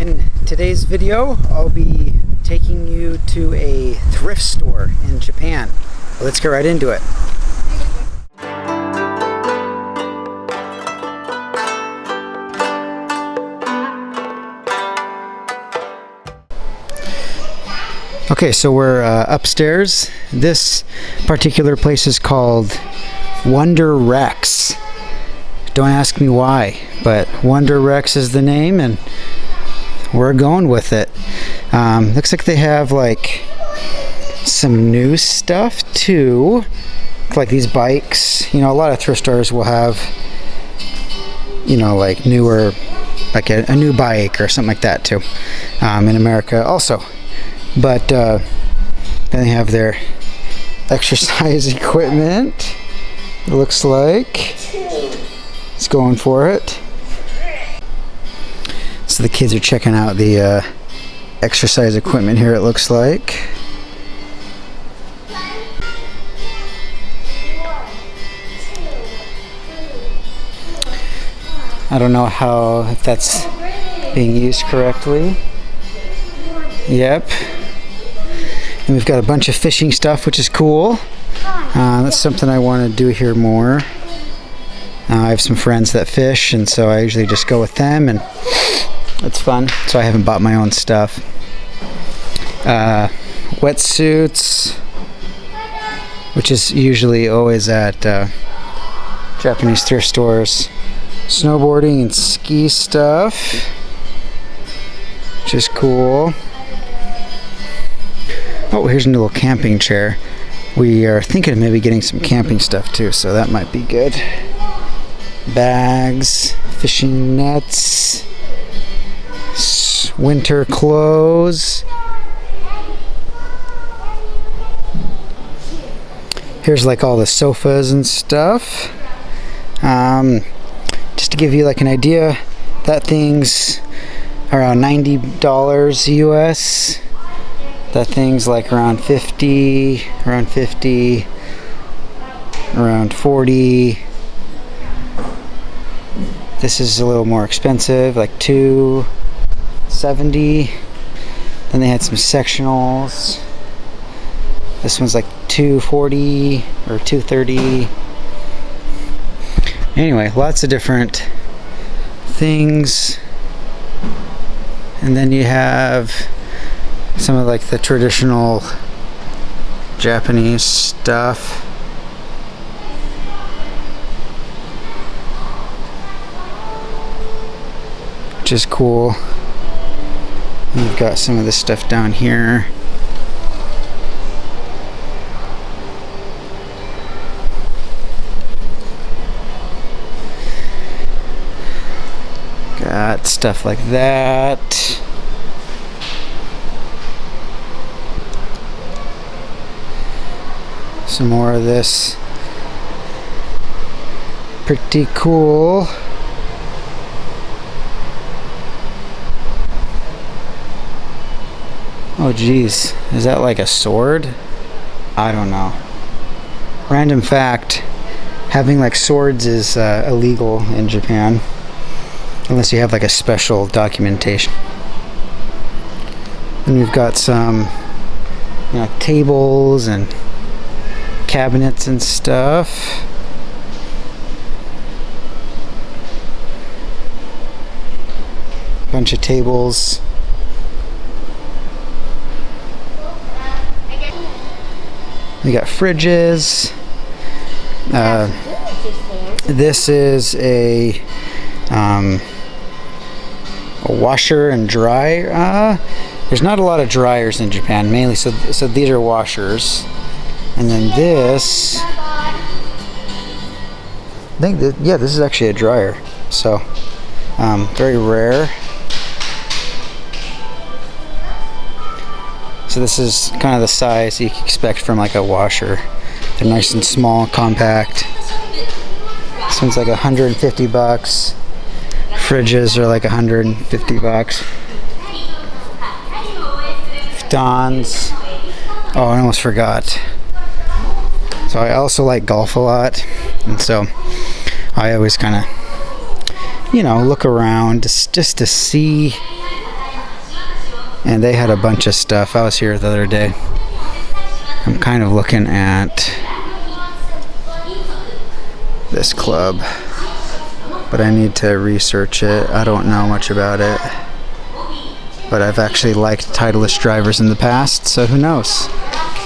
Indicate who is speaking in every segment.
Speaker 1: In today's video, I'll be taking you to a thrift store in Japan. Let's get right into it. Okay, so we're upstairs. This particular place is called Wonder Rex. Don't ask me why, but Wonder Rex is the name, and we're going with it. Looks like they have like some new stuff too, like these bikes. You know, a lot of thrift stores will have, you know, like newer, like a new bike or something like that too, in America also. But then they have their exercise equipment. It looks like it's going for it. So the kids are checking out the exercise equipment here, it looks like. I don't know if that's being used correctly. Yep. And we've got a bunch of fishing stuff, which is cool. That's something I want to do here more. I have some friends that fish, and so I usually just go with them, and it's fun. So I haven't bought my own stuff. Wetsuits, which is usually always at Japanese thrift stores. Snowboarding and ski stuff, which is cool. Oh, here's a little camping chair. We are thinking of maybe getting some camping stuff too, so that might be good. Bags, fishing nets, winter clothes. Here's like all the sofas and stuff. Just to give you like an idea, that thing's around $90 US. That thing's like around 50, around 40. This is a little more expensive, like $270. Then they had some sectionals. This one's like $240 or $230. Anyway, lots of different things. And then you have some of like the traditional Japanese stuff. Which is cool. You've got some of this stuff down here. Got stuff like that. Some more of this. Pretty cool. Oh geez, is that like a sword? I don't know. Random fact, having like swords is illegal in Japan unless you have like a special documentation. And we've got some, you know, tables and cabinets and stuff. Bunch of tables. We got fridges. This is a washer and dryer. There's not a lot of dryers in Japan, mainly, so these are washers. And then this, I think that, yeah, this is actually a dryer. So, very rare. So this is kind of the size you can expect from like a washer. They're nice and small, compact. This one's like $150. Fridges are like $150. Futons. Oh, I almost forgot. So I also like golf a lot, and so I always kind of, you know, look around just to see And they had a bunch of stuff. I was here the other day. I'm kind of looking at this club, but I need to research it. I don't know much about it, but I've actually liked Titleist drivers in the past, so who knows.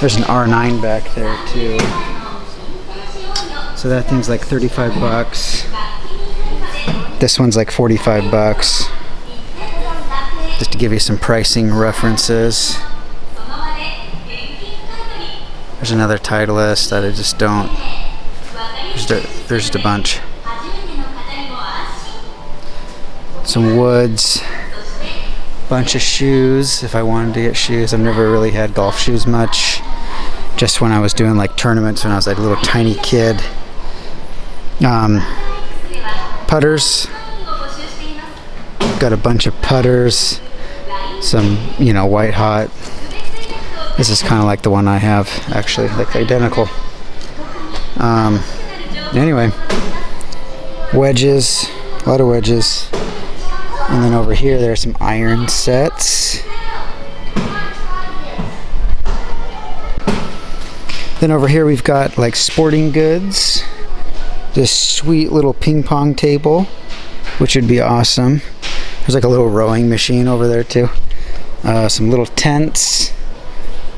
Speaker 1: There's an R9 back there too. So that thing's like 35 bucks. This one's like 45 bucks. Just to give you some pricing references. There's another Titleist that I just don't. There's just a bunch. Some woods. Bunch of shoes. If I wanted to get shoes, I've never really had golf shoes much. Just when I was doing like tournaments when I was like a little tiny kid. Putters. Got a bunch of putters. Some, white hot. This is kind of like the one I have, actually, like identical. Anyway, wedges, a lot of wedges. And then over here, there's some iron sets. Then over here, we've got like sporting goods. This sweet little ping pong table, which would be awesome. There's like a little rowing machine over there too. Some little tents,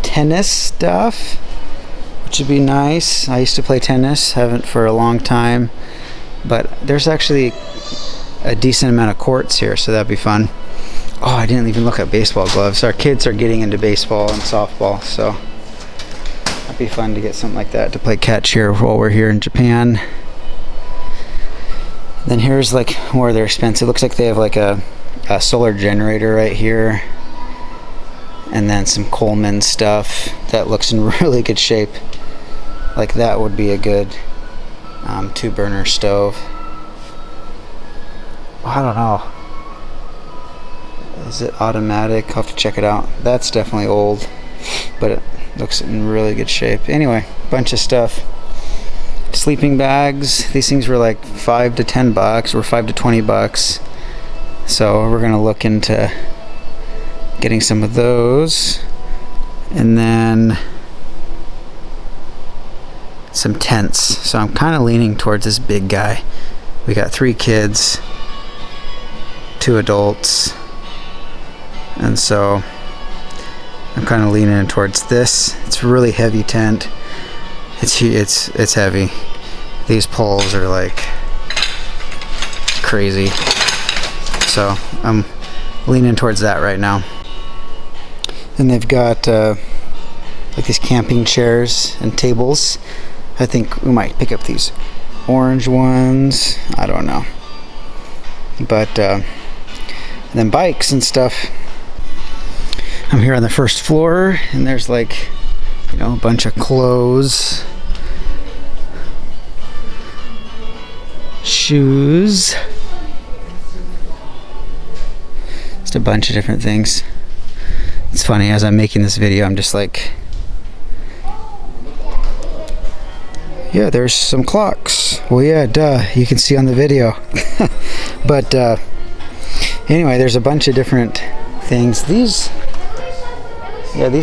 Speaker 1: tennis stuff, which would be nice. I used to play tennis, haven't for a long time, but there's actually a decent amount of courts here, so that'd be fun. Oh, I didn't even look at baseball gloves. Our kids are getting into baseball and softball, so it'd be fun to get something like that to play catch here while we're here in Japan. Then here's like where they're expensive. Looks like they have like a solar generator right here, and then some Coleman stuff that looks in really good shape. Like that would be a good 2-burner stove. I don't know. Is it automatic? I'll have to check it out. That's definitely old, but it looks in really good shape. Anyway, bunch of stuff. Sleeping bags. These things were like $5 to $10 or $5 to $20. So we're gonna look into getting some of those, and then some tents. So I'm kind of leaning towards this big guy. We got 3 kids, 2 adults, and so I'm kind of leaning towards this. It's a really heavy tent. It's heavy. These poles are like crazy. So I'm leaning towards that right now. And they've got like these camping chairs and tables. I think we might pick up these orange ones. I don't know. But and then bikes and stuff. I'm here on the first floor, and there's like, a bunch of clothes, shoes, just a bunch of different things. It's funny, as I'm making this video, I'm just like, yeah, there's some clocks. Well, yeah, duh, you can see on the video. But anyway, there's a bunch of different things. These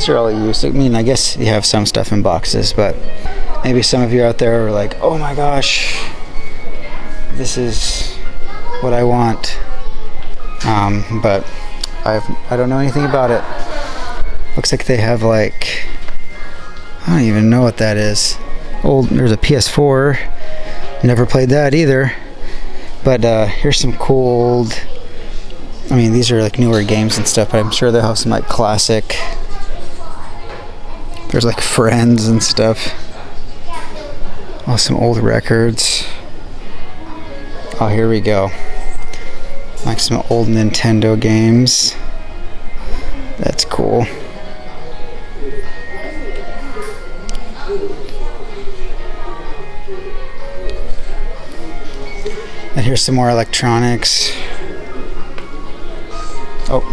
Speaker 1: are all used. I mean, I guess you have some stuff in boxes, but maybe some of you out there are like, oh my gosh, this is what I want. But I don't know anything about it. Looks like they have like, I don't even know what that is. There's a PS4. Never played that either. But here's some cool, I mean, these are like newer games and stuff, but I'm sure they'll have some like classic. There's like Friends and stuff. Oh, some old records. Oh, here we go. Like some old Nintendo games. That's cool. And here's some more electronics. Oh,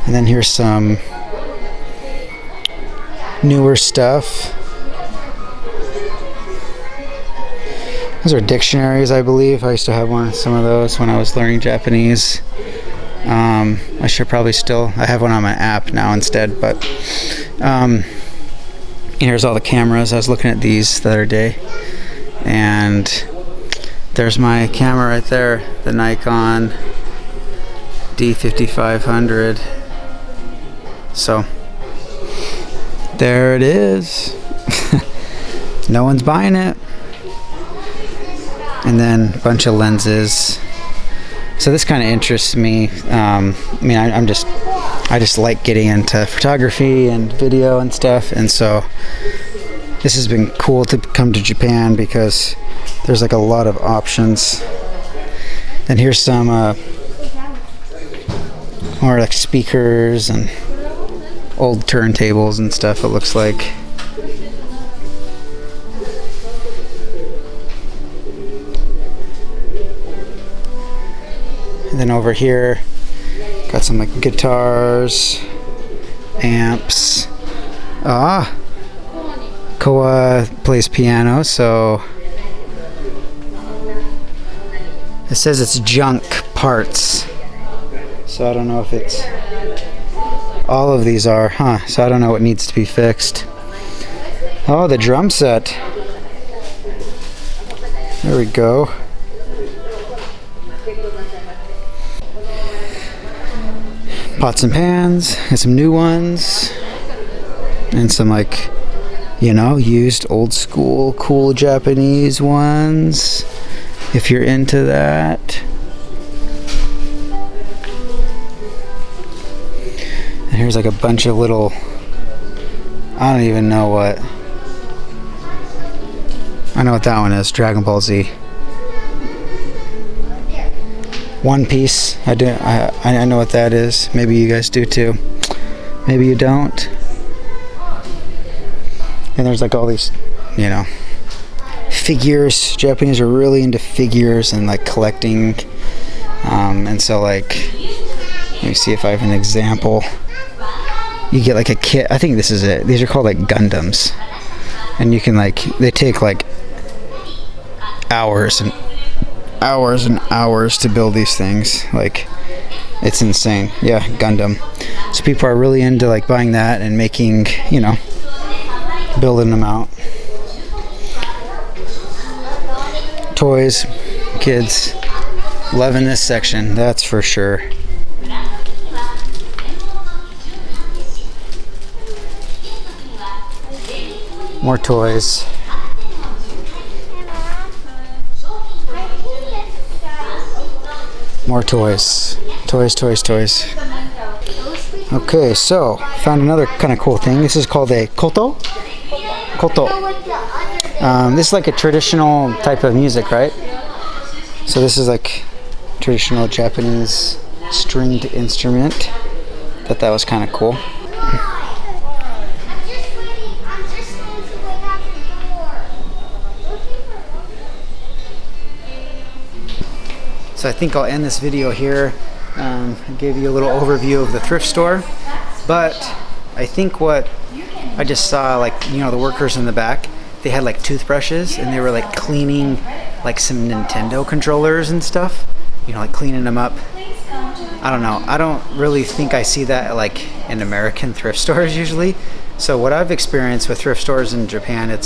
Speaker 1: and then here's some newer stuff. Those are dictionaries, I believe. I used to have some of those when I was learning Japanese. I should probably still, I have one on my app now instead, but here's all the cameras. I was looking at these the other day, and there's my camera right there, the Nikon D5500. So there it is. No one's buying it. And then a bunch of lenses. So this kind of interests me. I mean, I just like getting into photography and video and stuff, and so this has been cool to come to Japan because there's like a lot of options. And here's some more like speakers and old turntables and stuff, it looks like. And then over here, got some like guitars, amps. Koa plays piano, so it says it's junk parts. So I don't know if it's all of these are, so I don't know what needs to be fixed. Oh, the drum set. There we go. Pots and pans, and some new ones, and some like, you know, used old school cool Japanese ones, if you're into that. And here's like a bunch of little, I don't even know what, I know what that one is, Dragon Ball Z. One Piece, I know what that is. Maybe you guys do too. Maybe you don't. And there's like all these, you know, figures. Japanese are really into figures and like collecting. And so like, let me see if I have an example. You get like a kit. I think this is it. These are called like Gundams. And you can like, they take like hours and hours to build these things. Like, it's insane. Yeah, Gundam. So people are really into like buying that and making, you know, building them out. Toys, kids, loving this section, that's for sure. More toys. More toys. Toys. Okay, so found another kind of cool thing. This is called a koto. This is like a traditional type of music, right? So this is like traditional Japanese stringed instrument. Thought that was kind of cool. So I think I'll end this video here. I gave you a little overview of the thrift store, but I think what I just saw, like, you know, the workers in the back, they had like toothbrushes and they were like cleaning like some Nintendo controllers and stuff, you know, like cleaning them up. I don't know. I don't really think I see that like in American thrift stores usually. So what I've experienced with thrift stores in Japan,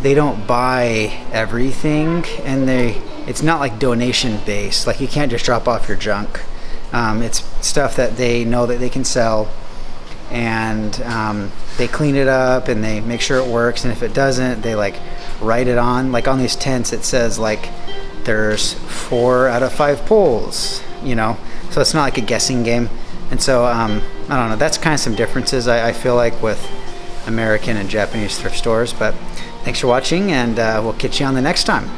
Speaker 1: they don't buy everything, and it's not like donation based. Like, you can't just drop off your junk. It's stuff that they know that they can sell, and they clean it up and they make sure it works, and if it doesn't, they like write it on, like on these tents it says like there's 4 out of 5 pulls, you know, so it's not like a guessing game. And so I don't know, that's kind of some differences I feel like with American and Japanese thrift stores. But thanks for watching, and we'll catch you on the next time.